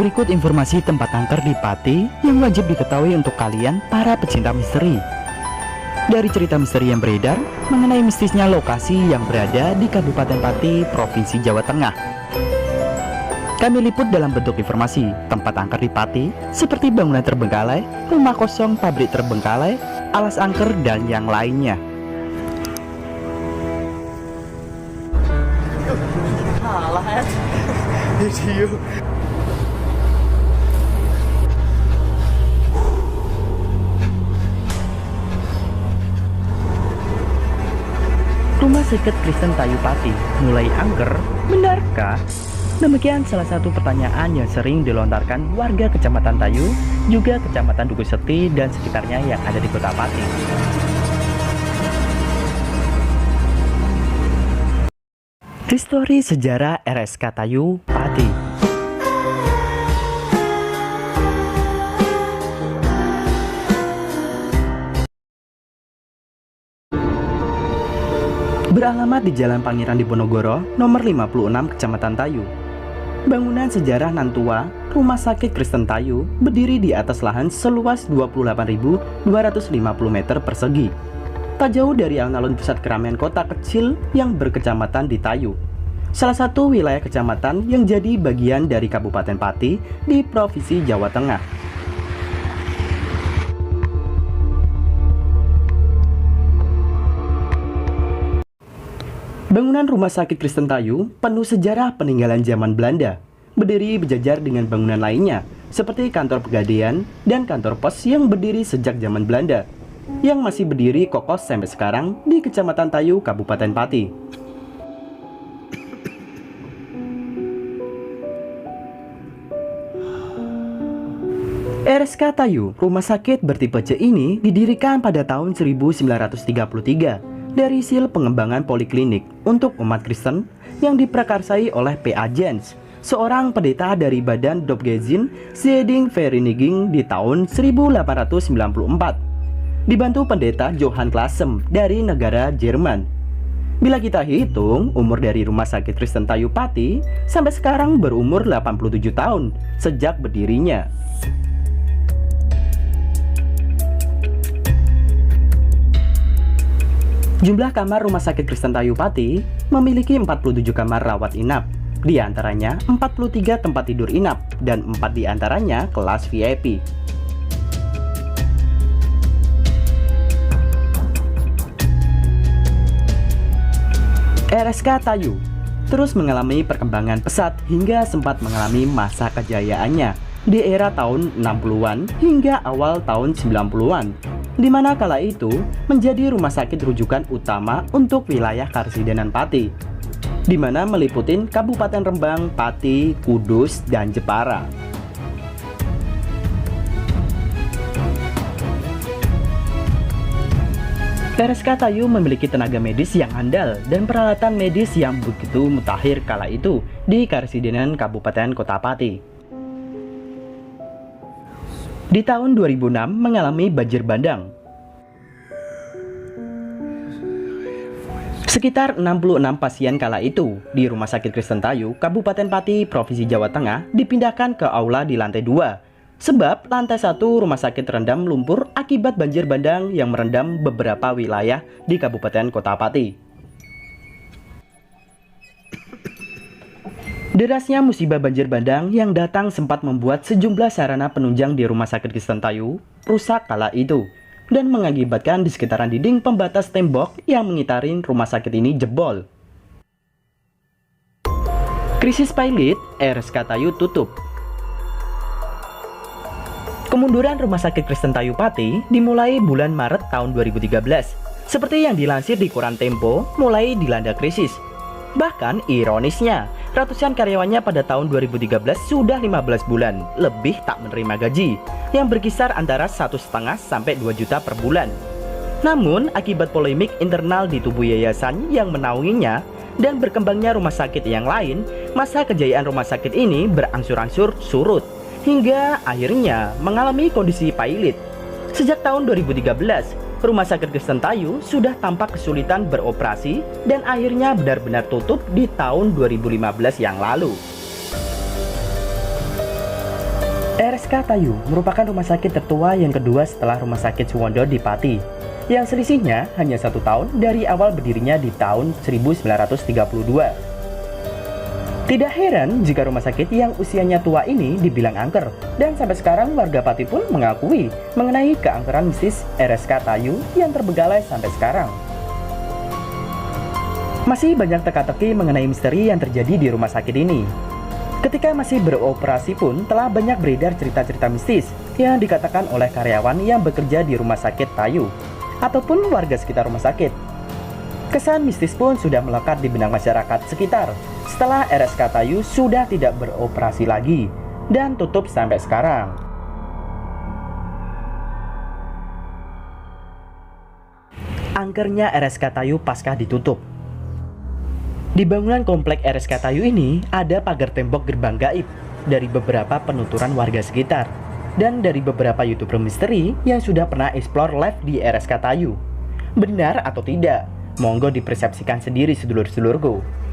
Berikut informasi tempat angker di Pati yang wajib diketahui untuk kalian para pecinta misteri. Dari cerita misteri yang beredar mengenai mistisnya lokasi yang berada di Kabupaten Pati, Provinsi Jawa Tengah. Kami liput dalam bentuk informasi tempat angker di Pati seperti bangunan terbengkalai, rumah kosong, pabrik terbengkalai, alas angker, dan yang lainnya. Rumah sakit Kristen Tayu Pati mulai angker, benarkah? Demikian salah satu pertanyaan yang sering dilontarkan warga Kecamatan Tayu, juga Kecamatan Duku Seti dan sekitarnya yang ada di Kota Pati. Histori sejarah RSK Tayu Pati. Beralamat di Jalan Pangeran Diponegoro, nomor 56, Kecamatan Tayu. Bangunan sejarah nan tua, Rumah Sakit Kristen Tayu, berdiri di atas lahan seluas 28.250 meter persegi. Tak jauh dari alun-alun pusat keramaian kota kecil yang berkecamatan di Tayu. Salah satu wilayah kecamatan yang jadi bagian dari Kabupaten Pati di Provinsi Jawa Tengah. Bangunan Rumah Sakit Kristen Tayu penuh sejarah peninggalan zaman Belanda, berdiri berjajar dengan bangunan lainnya, seperti kantor pegadaian dan kantor pos yang berdiri sejak zaman Belanda, yang masih berdiri kokoh sampai sekarang di Kecamatan Tayu, Kabupaten Pati. RSK Tayu, rumah sakit bertipe C ini didirikan pada tahun 1933 dari hasil pengembangan poliklinik untuk umat Kristen yang diprakarsai oleh P.A. Jens, seorang pendeta dari Badan Dobgezin Zeding Vereniging di tahun 1894, dibantu pendeta Johann Klasem dari negara Jerman. Bila kita hitung, umur dari Rumah Sakit Kristen Tayu Pati sampai sekarang berumur 87 tahun sejak berdirinya. Jumlah kamar Rumah Sakit Kristen Tayu Pati memiliki 47 kamar rawat inap, di antaranya 43 tempat tidur inap dan 4 di antaranya kelas VIP. RSK Tayu terus mengalami perkembangan pesat hingga sempat mengalami masa kejayaannya di era tahun 60-an hingga awal tahun 90-an. Di mana kala itu menjadi rumah sakit rujukan utama untuk wilayah Karsidenan Pati, di mana meliputin Kabupaten Rembang, Pati, Kudus, dan Jepara. RSK Tayu memiliki tenaga medis yang andal dan peralatan medis yang begitu mutakhir kala itu di Karsidenan Kabupaten Kota Pati. Di tahun 2006 mengalami banjir bandang. Sekitar 66 pasien kala itu di Rumah Sakit Kristen Tayu, Kabupaten Pati, Provinsi Jawa Tengah dipindahkan ke aula di lantai 2. Sebab lantai 1 rumah sakit terendam lumpur akibat banjir bandang yang merendam beberapa wilayah di Kabupaten Kota Pati. Derasnya musibah banjir bandang yang datang sempat membuat sejumlah sarana penunjang di Rumah Sakit Kristen Tayu rusak kala itu dan mengakibatkan di sekitaran dinding pembatas tembok yang mengitarin rumah sakit ini jebol. Krisis pilot, RSK Tayu tutup. Kemunduran Rumah Sakit Kristen Tayu Pati dimulai bulan Maret tahun 2013. Seperti yang dilansir di koran Tempo, mulai dilanda krisis. Bahkan ironisnya, ratusan karyawannya pada tahun 2013 sudah 15 bulan lebih tak menerima gaji yang berkisar antara 1,5 sampai 2 juta per bulan. Namun akibat polemik internal di tubuh yayasan yang menaunginya dan berkembangnya rumah sakit yang lain, masa kejayaan rumah sakit ini berangsur-angsur surut hingga akhirnya mengalami kondisi pailit. Sejak tahun 2013, Rumah Sakit Kristen Tayu sudah tampak kesulitan beroperasi dan akhirnya benar-benar tutup di tahun 2015 yang lalu. RSK Tayu merupakan rumah sakit tertua yang kedua setelah Rumah Sakit Suwondo di Pati, yang selisihnya hanya 1 tahun dari awal berdirinya di tahun 1932. Tidak heran jika rumah sakit yang usianya tua ini dibilang angker, dan sampai sekarang warga Pati pun mengakui mengenai keangkeran mistis RSK Tayu yang terbengkalai sampai sekarang. Masih banyak teka-teki mengenai misteri yang terjadi di rumah sakit ini. Ketika masih beroperasi pun telah banyak beredar cerita-cerita mistis yang dikatakan oleh karyawan yang bekerja di rumah sakit Tayu ataupun warga sekitar rumah sakit. Kesan mistis pun sudah melekat di benak masyarakat sekitar setelah RSK Tayu sudah tidak beroperasi lagi dan tutup sampai sekarang. Angkernya RSK Tayu pasca ditutup. Di bangunan komplek RSK Tayu ini ada pagar tembok gerbang gaib dari beberapa penuturan warga sekitar dan dari beberapa YouTuber misteri yang sudah pernah explore live di RSK Tayu. Benar atau tidak? Monggo dipersepsikan sendiri sedulur-sedulurku.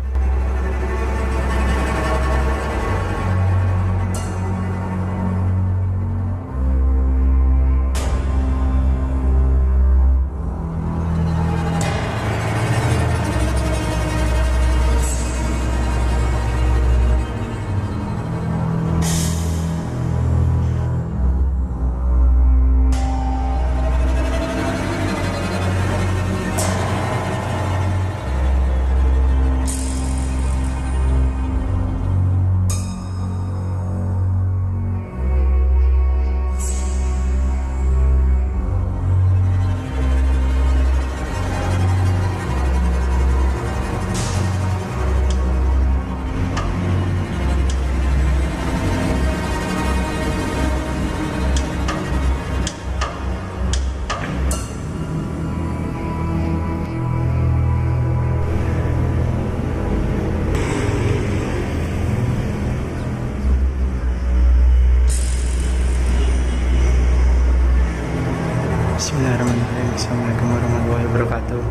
Bismillahirrahmanirrahim. Assalamualaikum warahmatullahi wabarakatuh.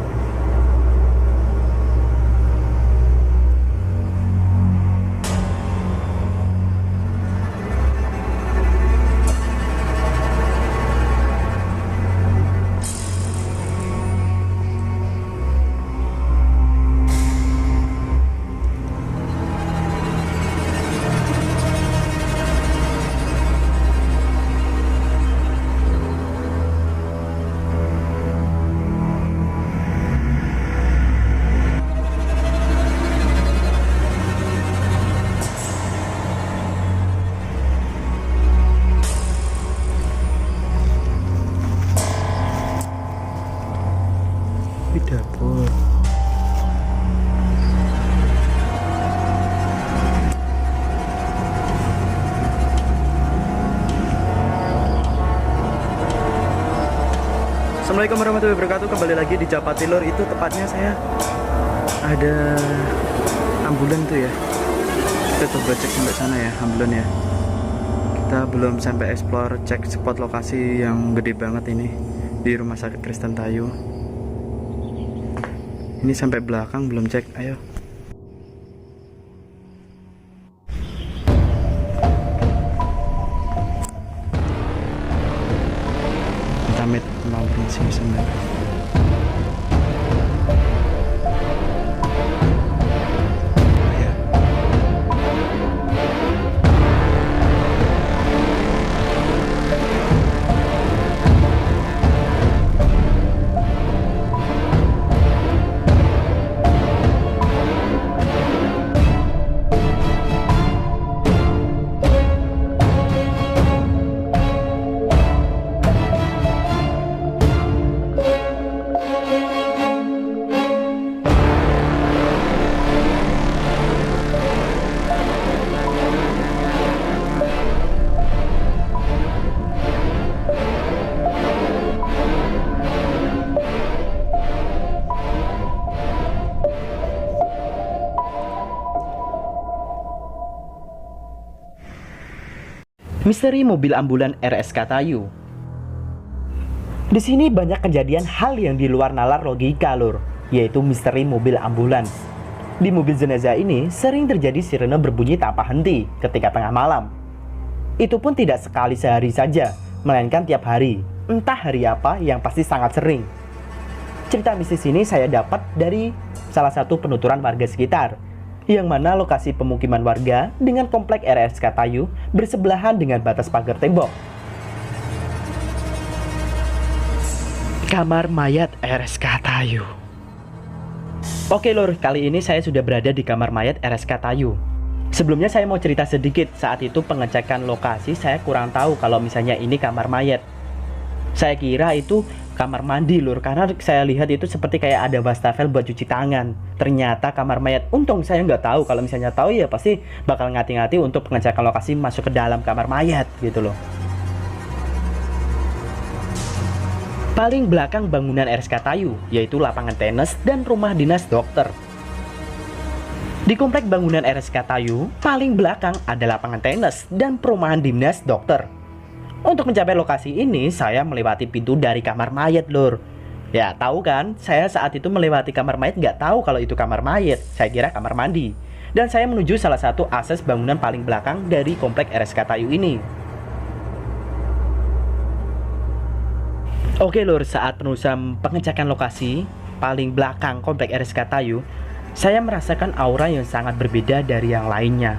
Di dapur. Assalamualaikum warahmatullahi wabarakatuh. Kembali lagi di Japati Lor. Itu tepatnya saya ada ambulan tuh ya. Kita coba cek sampai sana ya, ambulan ya. Kita belum sampai explore, cek spot lokasi yang gede banget ini di Rumah Sakit Kristen Tayu. Ini sampai belakang belum cek, ayo. Amit mampir sini sebentar. Misteri mobil ambulan RSK Tayu. Di sini banyak kejadian hal yang di luar nalar logika, lur, yaitu misteri mobil ambulans. Di mobil jenazah ini sering terjadi sirene berbunyi tanpa henti ketika tengah malam. Itu pun tidak sekali sehari saja, melainkan tiap hari. Entah hari apa, yang pasti sangat sering. Cerita mistis ini saya dapat dari salah satu penuturan warga sekitar, yang mana lokasi pemukiman warga dengan komplek RSK Tayu bersebelahan dengan batas pagar tembok. Kamar mayat RSK Tayu. Oke lur, kali ini saya sudah berada di kamar mayat RSK Tayu. Sebelumnya saya mau cerita sedikit, saat itu pengecekan lokasi saya kurang tahu kalau misalnya ini kamar mayat. Saya kira itu kamar mandi lur, karena saya lihat itu seperti kayak ada wastafel buat cuci tangan. Ternyata kamar mayat. Untung saya nggak tahu, kalau misalnya tahu ya pasti bakal ngati-ngati untuk pengecekan lokasi masuk ke dalam kamar mayat gitu loh. Paling belakang bangunan RSK Tayu, yaitu lapangan tenis dan rumah dinas dokter. Di komplek bangunan RSK Tayu, paling belakang ada lapangan tenis dan perumahan dinas dokter. Untuk mencapai lokasi ini, saya melewati pintu dari kamar mayat lur. Ya tahu kan, saya saat itu melewati kamar mayat nggak tahu kalau itu kamar mayat, saya kira kamar mandi. Dan saya menuju salah satu akses bangunan paling belakang dari komplek RSK Tayu ini. Oke lur, saat penelusuran pengecekan lokasi paling belakang komplek RSK Tayu, saya merasakan aura yang sangat berbeda dari yang lainnya.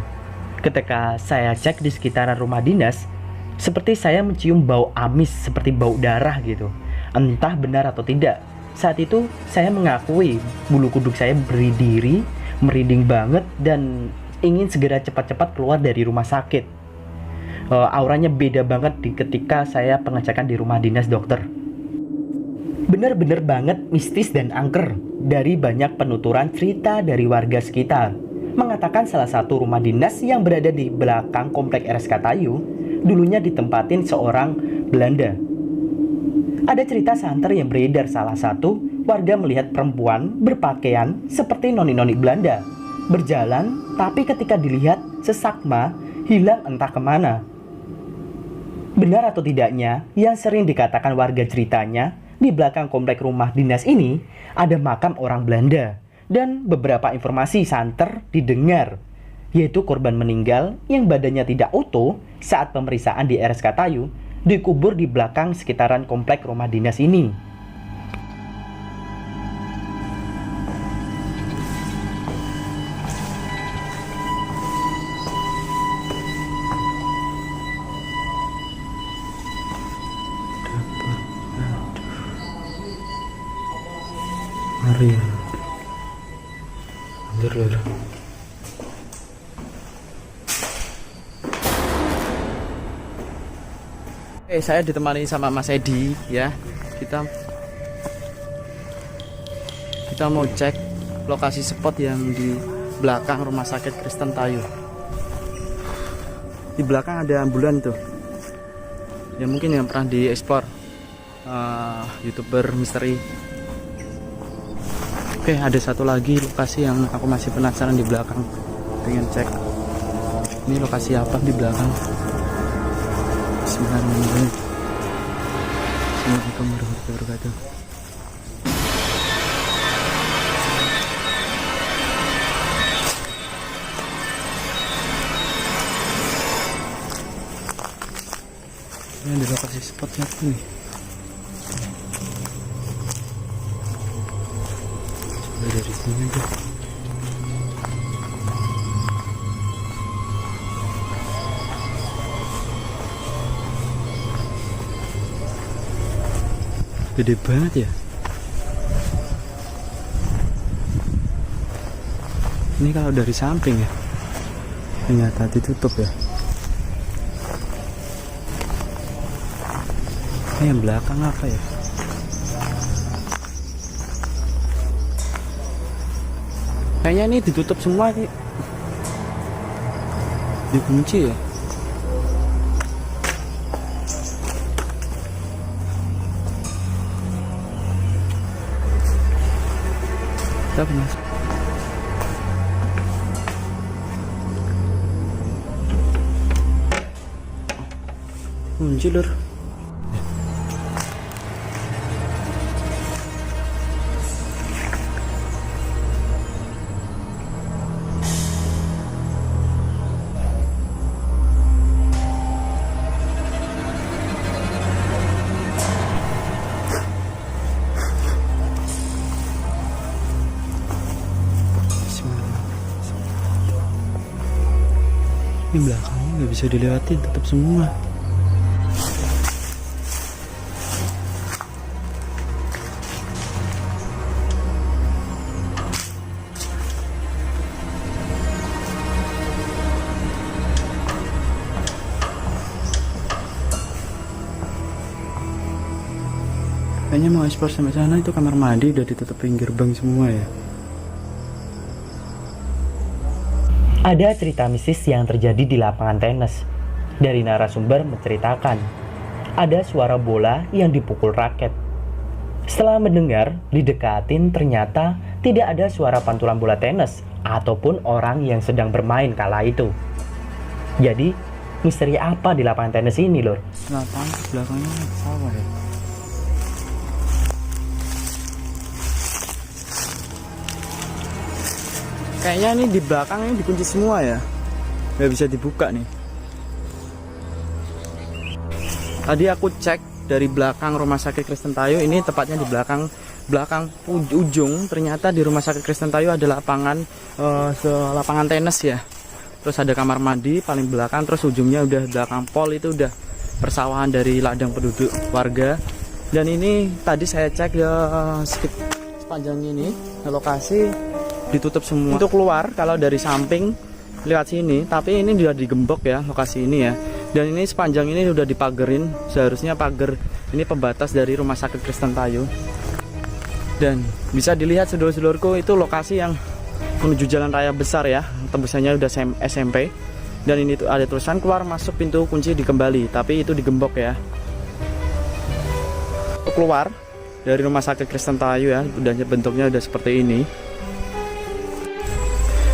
Ketika saya cek di sekitaran rumah dinas, seperti saya mencium bau amis seperti bau darah gitu. Entah benar atau tidak. Saat itu saya mengakui bulu kuduk saya berdiri, merinding banget dan ingin segera cepat-cepat keluar dari rumah sakit. Auranya beda banget ketika saya pengecekan di rumah dinas dokter. Benar-benar banget mistis dan angker. Dari banyak penuturan cerita dari warga sekitar, mengatakan salah satu rumah dinas yang berada di belakang komplek RSK Tayu dulunya ditempatin seorang Belanda. Ada cerita santer yang beredar, salah satu warga melihat perempuan berpakaian seperti noni-noni Belanda berjalan, tapi ketika dilihat sesakma hilang entah kemana. Benar atau tidaknya, yang sering dikatakan warga ceritanya, di belakang komplek rumah dinas ini ada makam orang Belanda. Dan beberapa informasi santer didengar, yaitu korban meninggal yang badannya tidak utuh saat pemeriksaan di RSK Tayu dikubur di belakang sekitaran komplek rumah dinas ini. Mari. Anjir lur. Saya ditemani sama Mas Edi ya. Kita mau cek lokasi spot yang di belakang Rumah Sakit Kristen Tayu. Di belakang ada ambulan tuh. Ya mungkin yang pernah dieksplor YouTuber misteri. Oke, ada satu lagi lokasi yang aku masih penasaran di belakang. Pengen cek. Ini lokasi apa di belakang? Bismillahirrahmanirrahim. Assalamualaikum warahmatullahi wabarakatuh. Ini ada lokasi spotnya tuh nih. Coba dari sini aja. Gede banget ya. Ini kalau dari samping ya, ternyata ditutup ya. Ini yang belakang apa ya? Kayaknya ini ditutup semua nih. Dikunci ya. Kita masuk. Kunci lur. Ini belakangnya nggak bisa dilewatin, tetap semua. Kayaknya mau ekspor sampai sana itu kamar mandi udah ditutupin gerbang semua ya. Ada cerita mistis yang terjadi di lapangan tenis. Dari narasumber menceritakan, ada suara bola yang dipukul raket. Setelah mendengar, didekatin ternyata tidak ada suara pantulan bola tenis ataupun orang yang sedang bermain kala itu. Jadi, misteri apa di lapangan tenis ini, Lur? Lapangan belakangnya sawah ya. Kayaknya ini di belakang ini dikunci semua ya, nggak bisa dibuka nih. Tadi aku cek dari belakang Rumah Sakit Kristen Tayu, ini tepatnya di belakang ujung. Ternyata di Rumah Sakit Kristen Tayu ada lapangan lapangan tenis ya. Terus ada kamar mandi paling belakang, terus ujungnya udah belakang pol itu udah persawahan dari ladang penduduk warga. Dan ini tadi saya cek ya sepanjang ini lokasi ditutup semua. Untuk keluar kalau dari samping lewat sini, tapi ini sudah digembok ya lokasi ini ya. Dan ini sepanjang ini sudah dipagerin, seharusnya pagar ini pembatas dari Rumah Sakit Kristen Tayu. Dan bisa dilihat sedulur-sedulurku itu lokasi yang menuju jalan raya besar ya, tembusannya udah SMP. Dan ini tuh ada tulisan keluar masuk pintu kunci dikembali, tapi itu digembok ya. Keluar dari Rumah Sakit Kristen Tayu ya, udah bentuknya udah seperti ini.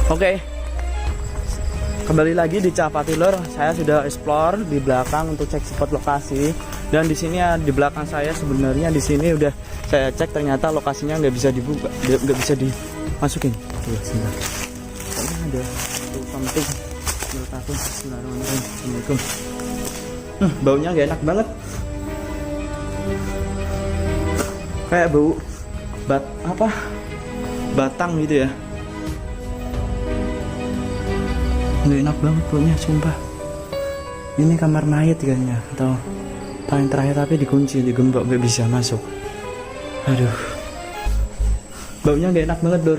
Oke, kembali lagi di Capati Lor. Saya sudah explore di belakang untuk cek spot lokasi. Dan di sini ya, di belakang saya sebenarnya di sini udah saya cek ternyata lokasinya nggak bisa dibuka, nggak bisa dimasukin. Tuh, sebentar. Kayaknya ada tuh something. Menurut aku, Assalamualaikum. Baunya nggak enak banget. Kayak bau batang gitu ya. Nggak enak banget baunya, sumpah. Ini kamar mayat kayaknya, atau paling terakhir, tapi dikunci, digembok, nggak bisa masuk. Aduh, baunya nggak enak banget, Dor.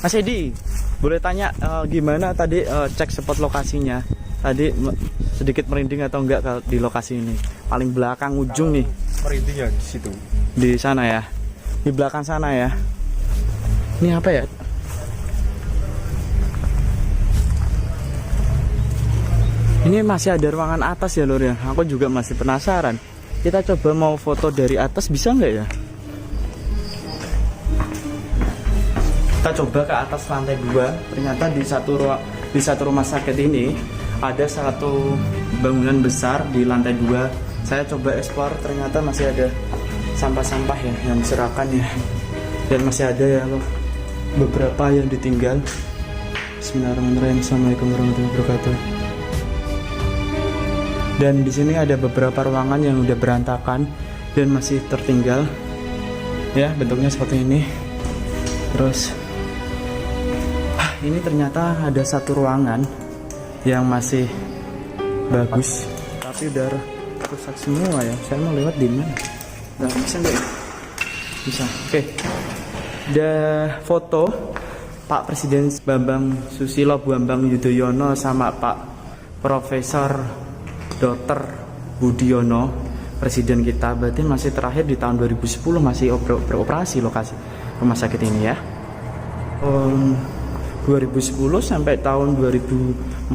Mas Edi, boleh tanya gimana tadi cek spot lokasinya? Tadi sedikit merinding atau enggak kalau di lokasi ini? Paling belakang ujung nih. Merinding ya di situ. Di sana ya, di belakang sana ya. Ini apa ya? Ini masih ada ruangan atas ya, Lur ya. Aku juga masih penasaran. Kita coba mau foto dari atas, bisa nggak ya? Kita coba ke atas lantai 2. Ternyata di satu rumah sakit ini ada satu bangunan besar di lantai 2. Saya coba explore, ternyata masih ada sampah-sampah ya yang berserakan ya. Dan masih ada ya loh beberapa yang ditinggal. Bismillahirrahmanirrahim. Assalamualaikum warahmatullahi wabarakatuh. Dan di sini ada beberapa ruangan yang udah berantakan dan masih tertinggal. Ya, bentuknya seperti ini. Terus ini ternyata ada satu ruangan yang masih bagus, tapi udah rusak semua ya. Saya mau lewat di mana? Nah, bisa nggak? Bisa. Oke. Ada foto Pak Presiden Bambang Susilo Bambang Yudhoyono sama Pak Profesor Dr. Budiono, presiden kita. Berarti masih terakhir di tahun 2010 masih beroperasi lokasi rumah sakit ini ya. 2010 sampai tahun 2014.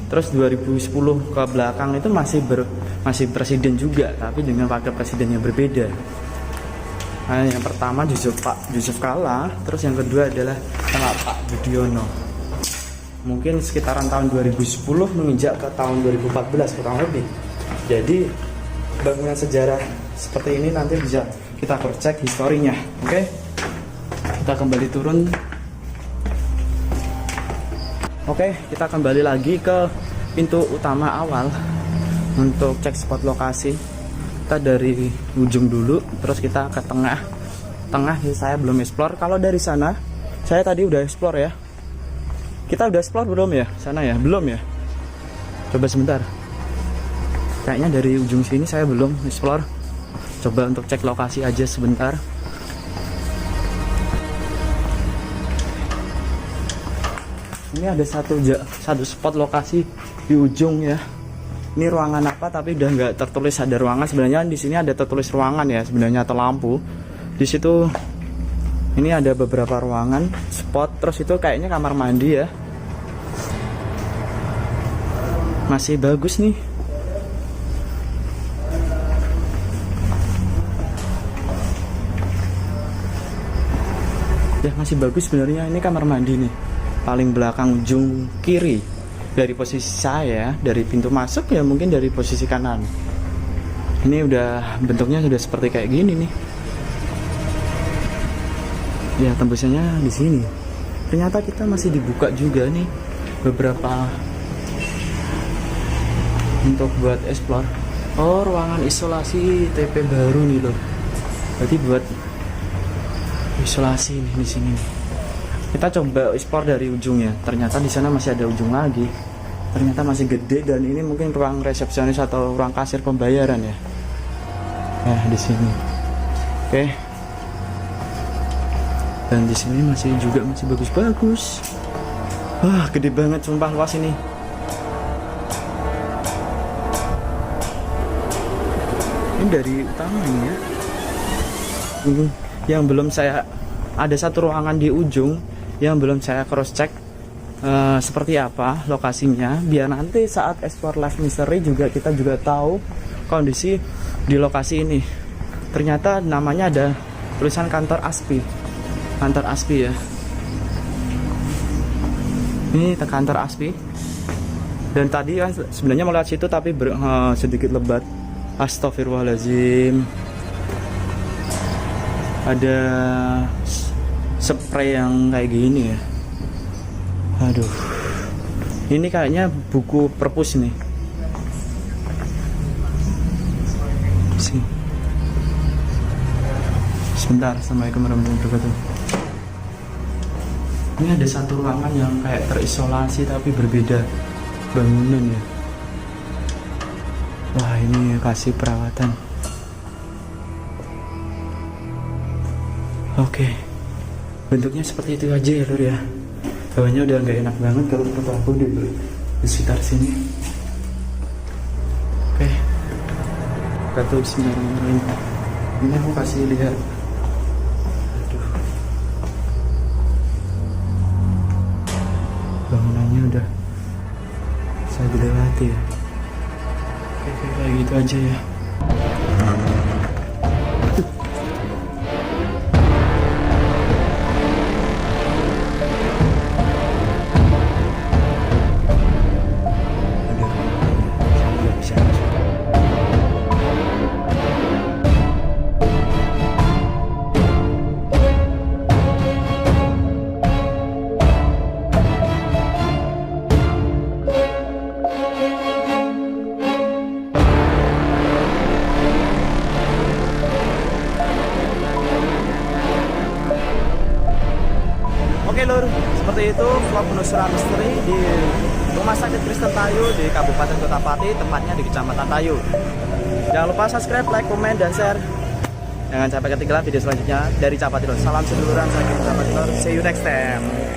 Terus 2010 ke belakang itu masih presiden juga, tapi dengan wakil presiden yang berbeda. Nah, yang pertama Pak Yusuf Kalla, terus yang kedua adalah Pak Budiono. Mungkin sekitaran tahun 2010 menginjak ke tahun 2014 kurang lebih. Jadi bangunan sejarah seperti ini nanti bisa kita cek historinya. Oke, kita kembali turun. Oke, kita kembali lagi ke pintu utama awal untuk cek spot lokasi. Kita dari ujung dulu, terus kita ke tengah. Tengah saya belum explore. Kalau dari sana saya tadi udah explore ya. Kita udah explore belum ya? Sana ya? Belum ya? Coba sebentar. Kayaknya dari ujung sini saya belum explore. Coba untuk cek lokasi aja sebentar. Ini ada satu spot lokasi di ujung ya. Ini ruangan apa tapi udah nggak tertulis ada ruangan. Sebenarnya di sini ada tertulis ruangan ya sebenarnya atau lampu. Di situ ini ada beberapa ruangan spot, terus itu kayaknya kamar mandi ya. Masih bagus nih. Ya masih bagus sebenarnya, ini kamar mandi nih. Paling belakang ujung kiri dari posisi saya, dari pintu masuk ya mungkin dari posisi kanan. Ini udah bentuknya sudah seperti kayak gini nih. Ya tembusannya di sini. Ternyata kita masih dibuka juga nih beberapa untuk buat explore. Oh, ruangan isolasi TP baru nih loh. Berarti buat isolasi nih di sini. Kita coba explore dari ujungnya. Ternyata di sana masih ada ujung lagi. Ternyata masih gede dan ini mungkin ruang resepsionis atau ruang kasir pembayaran ya. Nah, di sini. Oke. Dan di sini masih bagus-bagus. Wah, gede banget sumpah luas ini. Ini dari utama ini ya. Yang belum saya ada satu ruangan di ujung yang belum saya cross check seperti apa lokasinya, biar nanti saat explore live mystery juga kita juga tahu kondisi di lokasi ini. Ternyata namanya ada tulisan kantor ASPI ya. Ini kantor ASPI. Dan tadi kan sebenarnya mau lewat situ tapi sedikit lebat. Astagfirullahaladzim. Ada spray yang kayak gini ya. Aduh. Ini kayaknya buku perpus nih. Sini. Sebentar, assalamualaikum warahmatullahi wabarakatuh. Ini ada satu ruangan yang kayak terisolasi tapi berbeda bangunan ya. Wah, ini kasih perawatan. Oke, bentuknya seperti itu aja ya lur ya. Bawahnya udah nggak enak banget kalau menurut aku di sekitar sini. Oke, kata bismillahirrahmanirrahim. Ini aku kasih lihat. Aduh, bangunannya udah saya dilewati ya. Oke, kayak gitu aja ya. Oke lur, seperti itu vlog penelusuran misteri di Rumah Sakit Kristen Tayu di Kabupaten Kota Pati, tempatnya di Kecamatan Tayu. Jangan lupa subscribe, like, komen, dan share. Jangan sampai ketinggalan video selanjutnya dari Capatilor. Salam seduluran, saya Capatilor. See you next time.